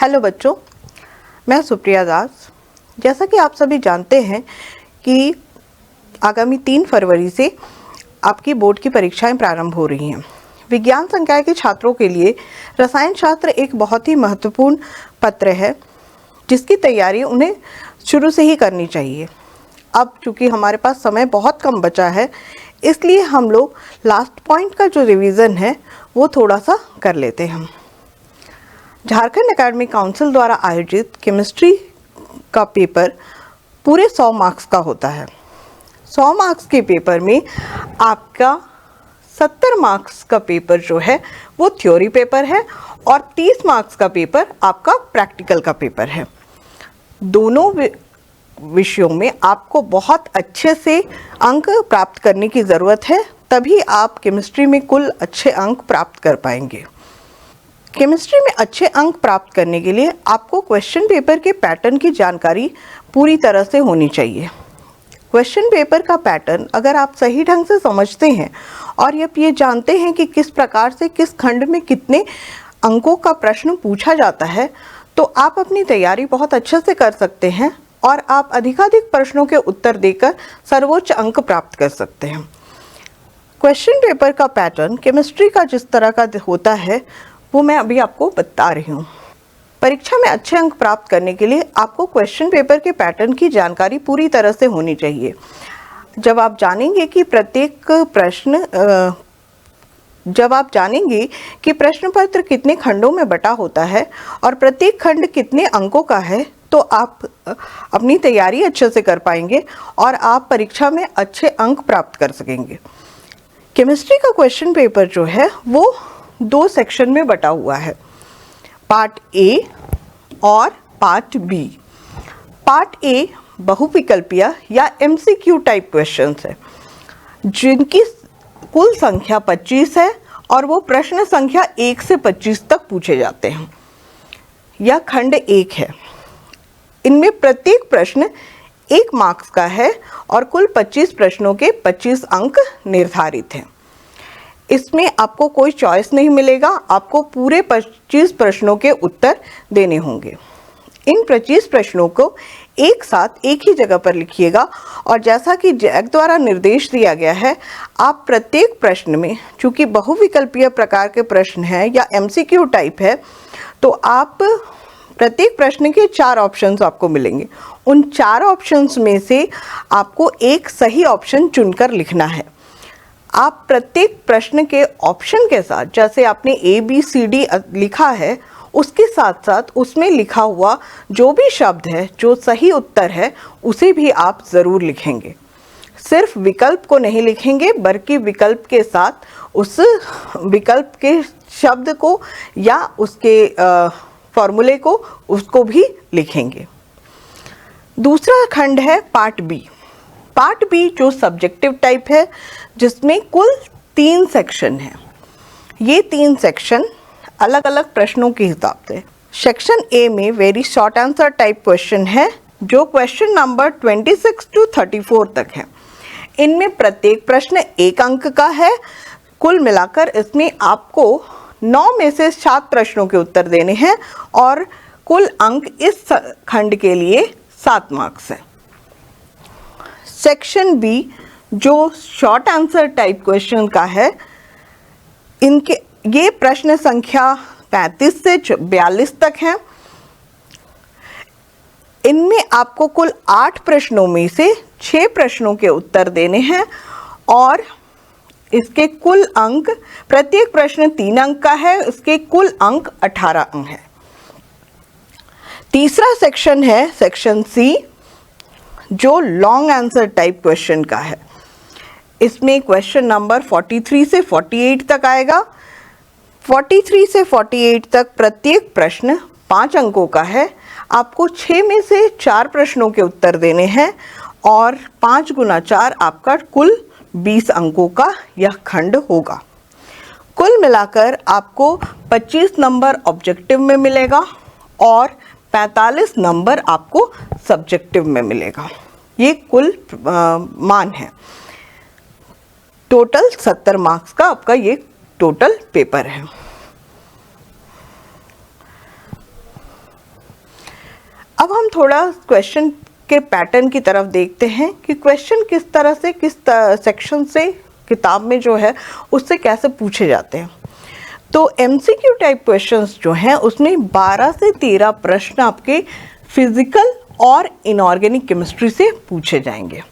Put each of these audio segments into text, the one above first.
Hello बच्चों, मैं सुप्रिया दास। जैसा कि आप सभी जानते हैं कि आगामी 3 फरवरी से आपकी बोर्ड की परीक्षाएं प्रारंभ हो रही हैं। विज्ञान संकाय के छात्रों के लिए रसायन शास्त्र एक बहुत ही महत्वपूर्ण पत्र है, जिसकी तैयारी उन्हें शुरू से ही करनी चाहिए। अब चूँकि हमारे पास समय बहुत कम बचा है, इसलिए हम लोग लास्ट पॉइंट का जो रिवीजन है वो थोड़ा सा कर लेते हैं। झारखंड एकेडमिक काउंसिल द्वारा आयोजित केमिस्ट्री का पेपर पूरे 100 मार्क्स का होता है। 100 मार्क्स के पेपर में आपका 70 मार्क्स का पेपर जो है वो थ्योरी पेपर है और 30 मार्क्स का पेपर आपका प्रैक्टिकल का पेपर है। दोनों विषयों में आपको बहुत अच्छे से अंक प्राप्त करने की ज़रूरत है, तभी आप केमिस्ट्री में कुल अच्छे अंक प्राप्त कर पाएंगे। केमिस्ट्री में अच्छे अंक प्राप्त करने के लिए आपको क्वेश्चन पेपर के पैटर्न की जानकारी पूरी तरह से होनी चाहिए। क्वेश्चन पेपर का पैटर्न अगर आप सही ढंग से समझते हैं और ये जानते हैं कि किस प्रकार से किस खंड में कितने अंकों का प्रश्न पूछा जाता है, तो आप अपनी तैयारी बहुत अच्छे से कर सकते हैं और आप अधिकाधिक प्रश्नों के उत्तर देकर सर्वोच्च अंक प्राप्त कर सकते हैं। क्वेश्चन पेपर का पैटर्न केमिस्ट्री का जिस तरह का होता है वो मैं अभी आपको बता रही हूँ। परीक्षा में अच्छे अंक प्राप्त करने के लिए आपको क्वेश्चन पेपर के पैटर्न की जानकारी पूरी तरह से होनी चाहिए। जब आप जानेंगे कि प्रश्न पत्र कितने खंडों में बटा होता है और प्रत्येक खंड कितने अंकों का है, तो आप अपनी तैयारी अच्छे से कर पाएंगे और आप परीक्षा में अच्छे अंक प्राप्त कर सकेंगे। केमिस्ट्री का क्वेश्चन पेपर जो है वो 2 सेक्शन में बटा हुआ है, पार्ट ए और पार्ट बी। पार्ट ए बहुविकल्पीय या एमसीक्यू टाइप क्वेश्चंस है, जिनकी कुल संख्या 25 है और वो प्रश्न संख्या 1 से 25 तक पूछे जाते हैं। यह खंड 1 है। इनमें प्रत्येक प्रश्न 1 मार्क्स का है और कुल 25 प्रश्नों के 25 अंक निर्धारित हैं। इसमें आपको कोई चॉइस नहीं मिलेगा, आपको पूरे 25 प्रश्नों के उत्तर देने होंगे। इन 25 प्रश्नों को एक साथ एक ही जगह पर लिखिएगा और जैसा कि जैक द्वारा निर्देश दिया गया है, आप प्रत्येक प्रश्न में, चूंकि बहुविकल्पीय प्रकार के प्रश्न हैं या एमसीक्यू टाइप है, तो आप प्रत्येक प्रश्न के 4 ऑप्शंस आपको मिलेंगे। उन 4 ऑप्शंस में से आपको एक सही ऑप्शन चुनकर लिखना है। आप प्रत्येक प्रश्न के ऑप्शन के साथ, जैसे आपने ABCD लिखा है, उसके साथ साथ उसमें लिखा हुआ जो भी शब्द है, जो सही उत्तर है, उसे भी आप ज़रूर लिखेंगे। सिर्फ विकल्प को नहीं लिखेंगे, बल्कि विकल्प के साथ उस विकल्प के शब्द को या उसके फॉर्मूले को, उसको भी लिखेंगे। दूसरा खंड है पार्ट बी। पार्ट बी जो सब्जेक्टिव टाइप है, जिसमें कुल 3 सेक्शन हैं। ये 3 सेक्शन अलग अलग प्रश्नों के हिसाब से। सेक्शन ए में very short answer type question है, जो क्वेश्चन नंबर 26 to 34 तक है। इनमें प्रत्येक प्रश्न 1 अंक का है। कुल मिलाकर इसमें आपको 9 में से 7 प्रश्नों के उत्तर देने हैं और कुल अंक इस खंड के लिए 7 मार्क्स है। सेक्शन बी जो शॉर्ट आंसर टाइप क्वेश्चन का है, ये प्रश्न संख्या 35 से 42 तक है। इनमें आपको कुल 8 प्रश्नों में से 6 प्रश्नों के उत्तर देने हैं और इसके कुल अंक, प्रत्येक प्रश्न 3 अंक का है, इसके कुल अंक 18 अंक है। तीसरा सेक्शन है सेक्शन सी, जो लॉन्ग आंसर टाइप क्वेश्चन का है। इसमें क्वेश्चन नंबर 43 से 48 तक आएगा। 43 से 48 तक प्रत्येक प्रश्न 5 अंकों का है। आपको 6 में से 4 प्रश्नों के उत्तर देने हैं और 5 गुना 4 आपका कुल 20 अंकों का यह खंड होगा। कुल मिलाकर आपको 25 नंबर ऑब्जेक्टिव में मिलेगा और 45 नंबर आपको सब्जेक्टिव में मिलेगा। ये कुल मान है। टोटल 70 मार्क्स का आपका ये टोटल पेपर है। अब हम थोड़ा क्वेश्चन के पैटर्न की तरफ देखते हैं कि क्वेश्चन किस तरह से किस सेक्शन से किताब में जो है उससे कैसे पूछे जाते हैं। तो एमसीक्यू टाइप क्वेश्चंस जो हैं उसमें 12 से 13 प्रश्न आपके फिजिकल और इनऑर्गेनिक केमिस्ट्री से पूछे जाएंगे।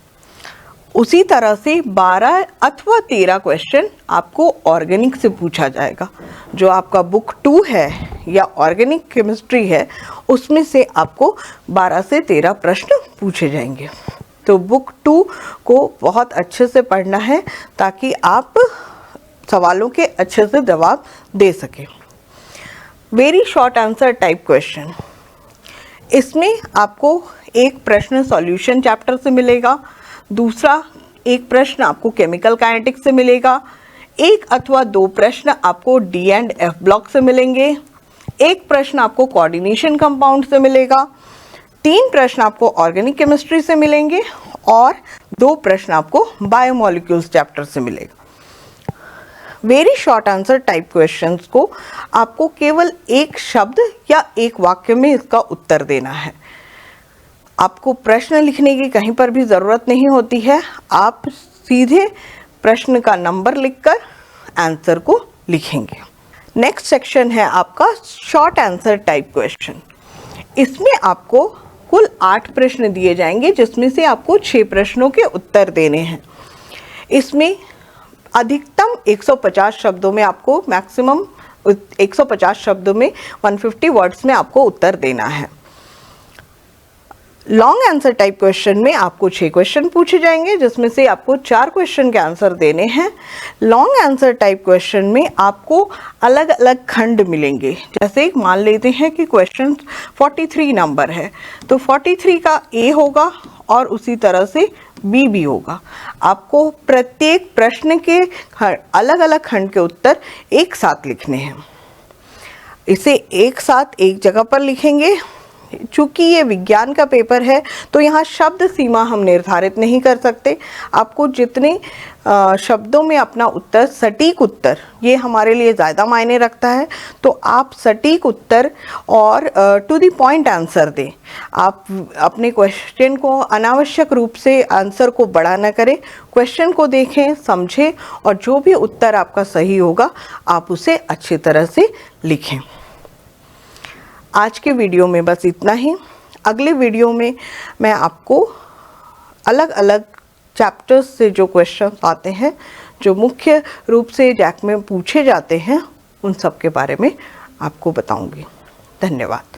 उसी तरह से 12 अथवा 13 क्वेश्चन आपको ऑर्गेनिक से पूछा जाएगा। जो आपका बुक 2 है या ऑर्गेनिक केमिस्ट्री है उसमें से आपको 12 से 13 प्रश्न पूछे जाएंगे। तो बुक 2 को बहुत अच्छे से पढ़ना है ताकि आप सवालों के अच्छे से जवाब दे सकें। Very short answer type question, इसमें आपको एक प्रश्न सॉल्यूशन चैप्टर से मिलेगा, दूसरा एक प्रश्न आपको केमिकल काइनेटिक्स से मिलेगा, एक अथवा 2 प्रश्न आपको डी एंड एफ ब्लॉक से मिलेंगे, एक प्रश्न आपको कोऑर्डिनेशन कंपाउंड से मिलेगा, 3 प्रश्न आपको ऑर्गेनिक केमिस्ट्री से मिलेंगे और 2 प्रश्न आपको बायोमोलिक्यूल्स चैप्टर से मिलेगा। Very short answer type questions को आपको केवल एक शब्द या एक वाक्य में इसका उत्तर देना है। आपको प्रश्न लिखने की कहीं पर भी ज़रूरत नहीं होती है, आप सीधे प्रश्न का नंबर लिखकर आंसर को लिखेंगे। नेक्स्ट सेक्शन है आपका शॉर्ट आंसर टाइप क्वेश्चन। इसमें आपको कुल 8 प्रश्न दिए जाएंगे जिसमें से आपको 6 प्रश्नों के उत्तर देने हैं। इसमें अधिकतम 150 शब्दों में आपको मैक्सिमम 150 शब्दों में 150 वर्ड्स में आपको उत्तर देना है। लॉन्ग आंसर टाइप क्वेश्चन में आपको 6 क्वेश्चन पूछे जाएंगे जिसमें से आपको 4 क्वेश्चन के आंसर देने हैं। लॉन्ग आंसर टाइप क्वेश्चन में आपको अलग अलग खंड मिलेंगे। जैसे मान लेते हैं कि क्वेश्चन 43 नंबर है तो 43 का ए होगा और उसी तरह से बी भी होगा। आपको प्रत्येक प्रश्न के अलग अलग खंड के उत्तर एक साथ लिखने हैं। इसे एक साथ एक जगह पर लिखेंगे। चूँकि ये विज्ञान का पेपर है तो यहाँ शब्द सीमा हम निर्धारित नहीं कर सकते। आपको जितने शब्दों में अपना उत्तर, सटीक उत्तर, ये हमारे लिए ज़्यादा मायने रखता है। तो आप सटीक उत्तर और टू द पॉइंट आंसर दें। आप अपने क्वेश्चन को अनावश्यक रूप से आंसर को बड़ा न करें। क्वेश्चन को देखें, समझें और जो भी उत्तर आपका सही होगा आप उसे अच्छी तरह से लिखें। आज के वीडियो में बस इतना ही। अगले वीडियो में मैं आपको अलग अलग चैप्टर्स से जो क्वेश्चन आते हैं, जो मुख्य रूप से जैक में पूछे जाते हैं, उन सब के बारे में आपको बताऊंगी। धन्यवाद।